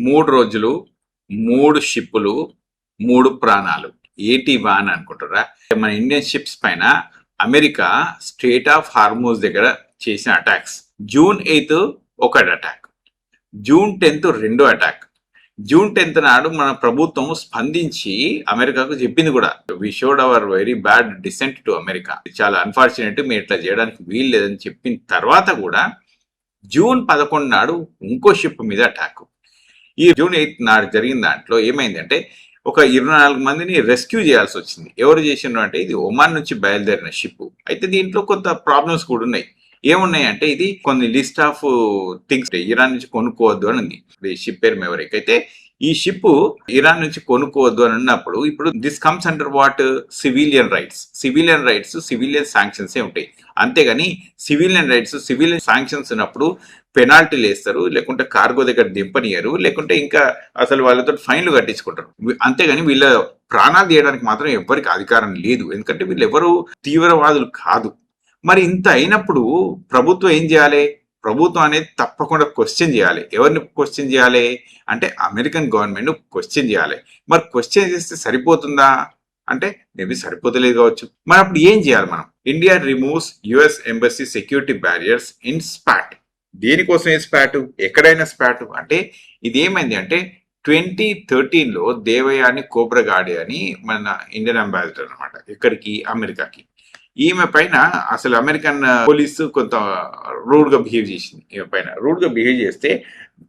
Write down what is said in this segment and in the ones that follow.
3 రోజులు, 3 షిప్పులు, 3 ప్రాణాలు. ఏంటివా అని అనుకుంటారా? మన ఇండియన్ షిప్స్ పైన అమెరికా స్ట్రెయిట్ ఆఫ్ హార్మూజ్ దగ్గర చేసిన అటాక్స్. జూన్ 8 ఒకటి అటాక్, జూన్ 10 రెండో అటాక్. జూన్ 10 నాడు మన ప్రభుత్వం స్పందించి అమెరికాకు చెప్పింది కూడా, we showed our very bad dissent to America, చాలా అన్ఫార్చునేట్, మీరు ఇట్లా చేయడానికి వీలు లేదని చెప్పిన తర్వాత కూడా జూన్ 11 నాడు ఇంకో షిప్ మీద అటాక్. ఈ జూన్ 8 నాడు జరిగిన దాంట్లో ఏమైందంటే ఒక 24 మందిని రెస్క్యూ చేయాల్సి వచ్చింది. ఎవరు చేసిండ్రు అంటే ఇది ఒమాన్ నుంచి బయలుదేరిన షిప్. అయితే దీంట్లో కొంత ప్రాబ్లమ్స్ కూడా ఉన్నాయి. ఏమున్నాయంటే ఇది కొన్ని లిస్ట్ ఆఫ్ థింగ్స్ ఇరాన్ నుంచి కొనుక్కోవద్దు అని ఉంది. షిప్ పేరు మెవరిక్. అయితే ఈ షిప్ ఇరాన్ నుంచి కొనుక్కోవద్దు అని అన్నప్పుడు ఇప్పుడు this comes under what? Civilian rights. Civilian sanctions ఉంటాయి. అంతేగాని సివిలియన్ రైట్స్, సివిలియన్ శాంక్షన్స్ ఉన్నప్పుడు పెనాల్టీలు వేస్తారు, లేకుంటే కార్గో దగ్గర దింపనియరు, లేకుంటే ఇంకా అసలు వాళ్ళతో ఫైన్లు కట్టించుకుంటారు. అంతేగాని వీళ్ళ ప్రాణాలు తీయడానికి మాత్రం ఎవరికి అధికారం లేదు. ఎందుకంటే వీళ్ళు ఎవరు తీవ్రవాదులు కాదు. మరి ఇంత అయినప్పుడు ప్రభుత్వం ఏం చేయాలి? ప్రభుత్వం అనేది తప్పకుండా క్వశ్చన్ చేయాలి. ఎవరిని క్వశ్చన్ చేయాలి అంటే అమెరికన్ గవర్నమెంట్ క్వశ్చన్ చేయాలి. మరి క్వశ్చన్ చేస్తే సరిపోతుందా అంటే మేబీ సరిపోతలేదు కావచ్చు. మరి అప్పుడు ఏం చేయాలి మనం? India removes US embassy security barriers in spot. దేనికోసం స్పాట్? ఎక్కడైనా స్పాట్ అంటే ఇది ఏమైంది అంటే 2013లో దేవయాని కోబ్రగాడి అని మన ఇండియన్ అంబాసిడర్ అనమాట, ఇక్కడికి అమెరికాకి. ఈమె పైన అసలు అమెరికన్ పోలీసు కొంత రూడ్ గా బిహేవ్ చేసింది. ఈమె పైన రూడ్ గా బిహేవ్ చేస్తే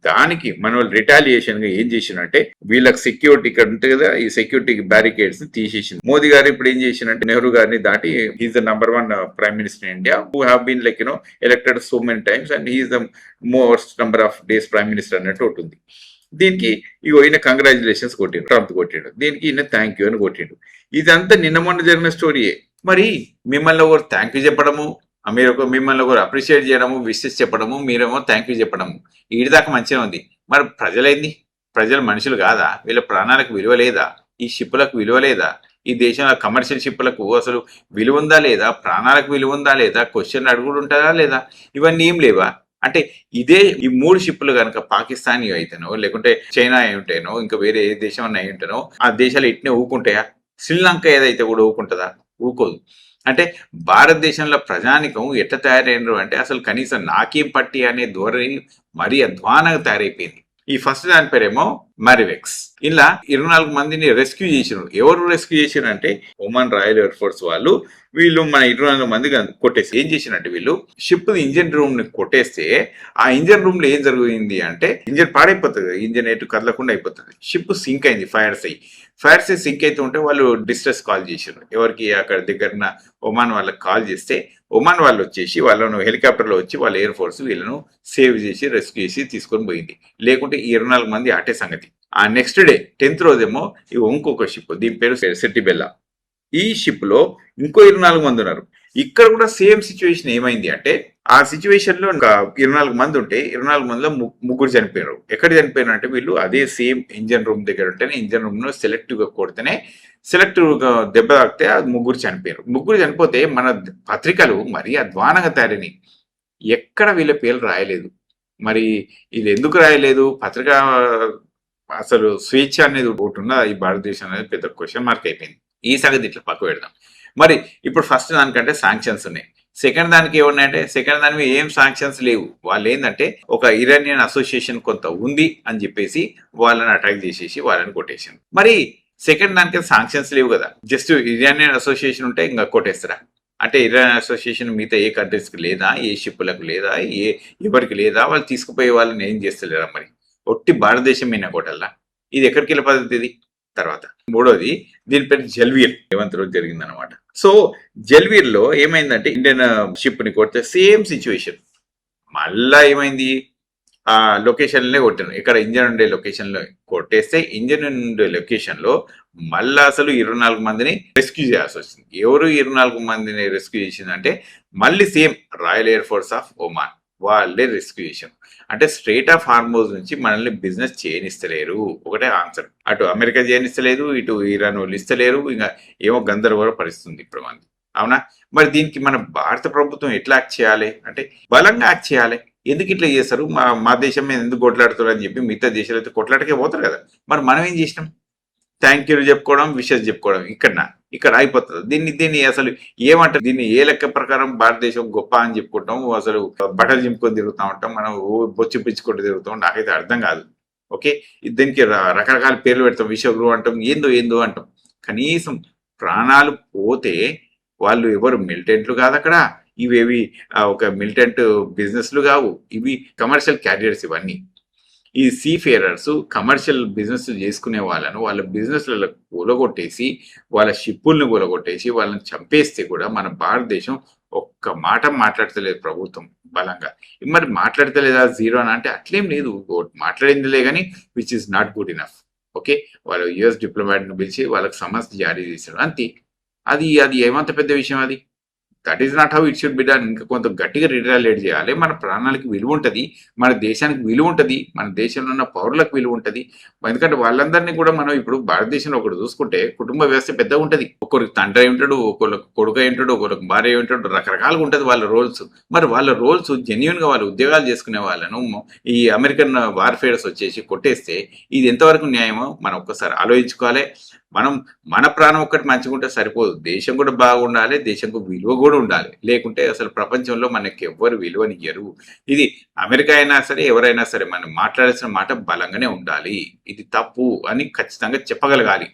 దానికి మన వాళ్ళు రిటాలియేషన్ గా ఏం చేసినంటే వీళ్ళకి సెక్యూరిటీ ఇక్కడ ఉంటుంది కదా, ఈ సెక్యూరిటీ బ్యారికేడ్స్ తీసేసింది. మోదీ గారు ఇప్పుడు ఏం చేసినంటే నెహ్రూ గారిని దాటి he's the number 1 prime minister in India who have been like elected so many times and he's the most number of days prime minister అన్నట్టు ఉంటుంది. దీనికి ఈయన కంగ్రాచులేషన్స్ కొట్టిండు, ట్రంప్ కొట్టిండు. దీనికి ఈయన థ్యాంక్ యూ అని కొట్టిండు. ఇదంతా నిన్న మొన్న జరిగిన స్టోరీయే. మరి మిమ్మల్ని ఒకరు థ్యాంక్ యూ చెప్పడము, మీరు మిమ్మల్ని ఒకరు అప్రిషియేట్ చేయడము, విషెస్ చెప్పడము, మీరేమో థ్యాంక్ యూ చెప్పడము, వీడిదాకా మంచిగా ఉంది. మరి ప్రజలైంది? ప్రజలు మనుషులు కాదా? వీళ్ళ ప్రాణాలకు విలువ లేదా? ఈ షిప్పులకు విలువ లేదా? ఈ దేశంలో కమర్షియల్ షిప్పులకు అసలు విలువ ఉందా లేదా? ప్రాణాలకు విలువ ఉందా లేదా? క్వశ్చన్ అడుగుడు ఉంటుందా లేదా? ఇవన్నీ ఏం లేవా? అంటే ఇదే ఈ 3 షిప్పులు కనుక పాకిస్తానీ అయితేనో, లేకుంటే చైనా అయి ఉంటేనో, ఇంకా వేరే ఏ దేశం అన్న అయి ఉంటేనో ఆ దేశాలు ఇట్నే ఊకుంటాయా? శ్రీలంక ఏదైతే కూడా ఊకుంటుందా? ఊకోదు. అంటే భారతదేశంలో ప్రజానికం ఎట్లా తయారైనరు అంటే అసలు కనీసం నాకేం పట్టి అనే ధోరణి మరీ అధ్వానంగా తయారైపోయింది. ఈ ఫస్ట్ దాని పేరేమో మరివెక్స్. ఇలా 24 మందిని రెస్క్యూ చేసినారు. ఎవరు రెస్క్యూ చేసినారు అంటే ఒమాన్ రాయల్ ఎయిర్ ఫోర్స్ వాళ్ళు. వీళ్ళు మన 24 మంది కొట్టేసి ఏం చేసినట్టు వీళ్ళు షిప్ ఇంజన్ రూమ్ ని కొట్టేస్తే ఆ ఇంజన్ రూమ్ లో ఏం జరిగింది అంటే ఇంజన్ పాడైపోతుంది, ఇంజన్ ఎటు కదలకుండా అయిపోతుంది. షిప్ సింక్ అయింది, ఫైర్స్ అయ్యి సింక్ అయితే ఉంటే వాళ్ళు డిస్ట్రెస్ కాల్ చేశారు. ఎవరికి? అక్కడ దగ్గర ఒమాన్ వాళ్ళకి కాల్ చేస్తే ఒమాన్ వాళ్ళు వచ్చేసి వాళ్ళను హెలికాప్టర్లో వచ్చి వాళ్ళ ఎయిర్ ఫోర్స్ వీళ్ళను సేవ్ చేసి రెస్క్యూ చేసి తీసుకొని పోయింది. లేకుంటే ఈ 24 మంది ఆటే సంగతి. ఆ నెక్స్ట్ డే 10th రోజేమో ఇంకొక షిప్, దీని పేరు సెట్టిబెల్లా. ఈ షిప్ లో ఇంకో 24 మంది ఉన్నారు. ఇక్కడ కూడా సేమ్ సిచ్యువేషన్ ఏమైంది అంటే ఆ సిచ్యువేషన్ లో 24 మంది ఉంటే 24 మందిలో 3 చనిపోయారు. ఎక్కడ చనిపోయారు అంటే వీళ్ళు అదే సేమ్ ఇంజన్ రూమ్ దగ్గర ఉంటేనే ఇంజన్ రూమ్ లో సెలెక్టివ్ గా కొడితేనే సెలెక్టివ్ గా దెబ్బ తాకితే 3 చనిపోయారు. 3 చనిపోతే మన పత్రికలు మరీ అధ్వానంగా తయారైనాయి. ఎక్కడ వీళ్ళ పేర్లు రాయలేదు. మరి ఇది ఎందుకు రాయలేదు? పత్రిక అసలు స్వేచ్ఛ అనేది ఒకటి ఉన్నదా ఈ భారతదేశం అనేది పెద్ద క్వశ్చన్ మార్క్ అయిపోయింది. ఈ సంగతి ఇట్లా పక్క పెడదాం. మరి ఇప్పుడు ఫస్ట్ దానికంటే శాంక్షన్స్ ఉన్నాయి. సెకండ్ దానికి ఏమున్నాయంటే సెకండ్ దాని మీద ఏం శాంక్షన్స్ లేవు. వాళ్ళు ఏంటంటే ఒక ఇరానియన్ అసోసియేషన్ కొంత ఉంది అని చెప్పేసి వాళ్ళని అటాక్ చేసేసి వాళ్ళని కొట్టేసారు. మరి సెకండ్ దానికి శాంక్షన్స్ లేవు కదా, జస్ట్ ఇరానియన్ అసోసియేషన్ ఉంటే ఇంకా కొట్టేస్తారా? అంటే ఇరాన్ అసోసియేషన్ మిగతా ఏ కంట్రీస్కి లేదా, ఏ షిప్పులకు లేదా, ఎవరికి లేదా? వాళ్ళు తీసుకుపోయే వాళ్ళని ఏం చేస్తలేరా? మరి ఒట్టి భారతదేశం మీద కొట్టల్లా? ఇది ఎక్కడికి వెళ్ళే పద్ధతి ఇది? తర్వాత మూడోది దీని పేరు జల్వీర్, రేవంత్ రోజు జరిగింది అనమాట. సో జల్వీర్ లో ఏమైందంటే ఇండియన్ షిప్ ని కొడితే సేమ్ సిచ్యువేషన్. మళ్ళా ఏమైంది? ఆ లొకేషన్ లే కొట్టాను. ఇక్కడ ఇంజన్ ఉండే లొకేషన్ లో కొట్టేస్తే ఇంజన్ ఉండే లొకేషన్ లో మళ్ళా అసలు 24 మందిని రెస్క్యూ చేయాల్సి వచ్చింది. ఎవరు 24 మందిని రెస్క్యూ చేసిందంటే మళ్ళీ same royal air force of Oman వాళ్ళే రెస్క్యూ చేశారు. అంటే స్ట్రెయిట్ ఆఫ్ హార్మోజ్ నుంచి మనల్ని బిజినెస్ చేయనిస్తలేరు. ఒకటే ఆన్సర్. అటు అమెరికా చేయనిస్తలేదు, ఇటు ఇరాన్ వాళ్ళు ఇస్తలేరు. ఇంకా ఏమో గందరగోళ పరిస్థితుంది ఇప్పుడు మనది. అవునా? మరి దీనికి మన భారత ప్రభుత్వం ఎట్లా యాక్ట్ చేయాలి అంటే బలంగా యాక్ట్ చేయాలి. ఎందుకు ఇట్లా చేస్తారు, మా దేశం మీద ఎందుకు కొట్లాడుతారు అని చెప్పి మిగతా దేశాలు అయితే కొట్లాటకే పోతారు కదా. మరి మనం ఏం చేసినాం? థ్యాంక్ యూ చెప్పుకోవడం, విషెస్ చెప్పుకోవడం ఇక్కడ అయిపోతుంది. దీన్ని అసలు ఏమంటారు, దీన్ని ఏ లెక్క ప్రకారం భారతదేశం గొప్ప అని చెప్పుకుంటాం, అసలు బట్టలు చింపుకొని తిరుగుతూ ఉంటాం, మనం బొచ్చు పిచ్చుకుంటూ తిరుగుతాం, నాకైతే అర్థం కాదు. ఓకే, దీనికి రకరకాల పేర్లు పెడతాం, విశ్వగురు అంటాం, ఏందో అంటాం. కనీసం ప్రాణాలు పోతే వాళ్ళు ఎవరు మిలిటెంట్లు కాదు అక్కడ, ఇవేవి ఒక మిలిటెంట్ బిజినెస్లు కావు, ఇవి కమర్షియల్ క్యారియర్స్ ఇవన్నీ. ఈ సీ ఫేరర్స్ కమర్షియల్ బిజినెస్ చేసుకునే వాళ్ళను వాళ్ళ బిజినెస్లలో కూలగొట్టేసి, వాళ్ళ షిప్పుల్ని కూలగొట్టేసి, వాళ్ళని చంపేస్తే కూడా మన భారతదేశం ఒక్క మాట మాట్లాడతలేదు ప్రభుత్వం బలంగా. మరి మాట్లాడతలేదా జీరో అని అంటే అట్లేం లేదు, మాట్లాడిందిలే కానీ which is not good enough. Okay, వాళ్ళు యుఎస్ డిప్లొమాట్ని పిలిచి వాళ్ళకి సమస్య జారీ చేశారు అంతే. అది ఏమంత పెద్ద విషయం అది? That is not how it should be done. ఇంకా కొంత గట్టిగా రిటాలియేట్ చేయాలి. మన ప్రాణాలకు విలువ ఉంటుంది, మన దేశానికి విలువ ఉంటుంది, మన దేశంలో ఉన్న పౌరులకు విలువ ఉంటుంది. ఎందుకంటే వాళ్ళందరినీ కూడా మనం ఇప్పుడు భారతదేశంలో ఒకటి చూసుకుంటే కుటుంబ వ్యవస్థ పెద్దగా ఉంటుంది. ఒకరికి తండ్రి అయి ఉంటాడు, ఒకరికి కొడుకు అయి ఉంటాడు, ఒకరికి భార్య అయి ఉంటాడు, రకరకాలుగా ఉంటుంది వాళ్ళ రోల్స్. మరి వాళ్ళ రోల్స్ జెన్యున్గా వాళ్ళు ఉద్యోగాలు చేసుకునే వాళ్ళను ఈ అమెరికన్ వార్ఫేర్స్ వచ్చేసి కొట్టేస్తే ఇది ఎంతవరకు న్యాయమో మనం ఒక్కసారి ఆలోచించుకోవాలి. మన ప్రాణం ఒక్కటి మంచిగా ఉంటే సరిపోదు, దేశం కూడా బాగుండాలి, దేశంకు విలువ కూడా ఉండాలి. లేకుంటే అసలు ప్రపంచంలో మనకి ఎవ్వరు విలువనియ్యరు. ఇది అమెరికా అయినా సరే ఎవరైనా సరే మనం మాట్లాడాల్సిన మాట బలంగానే ఉండాలి. ఇది తప్పు అని ఖచ్చితంగా చెప్పగలగాలి.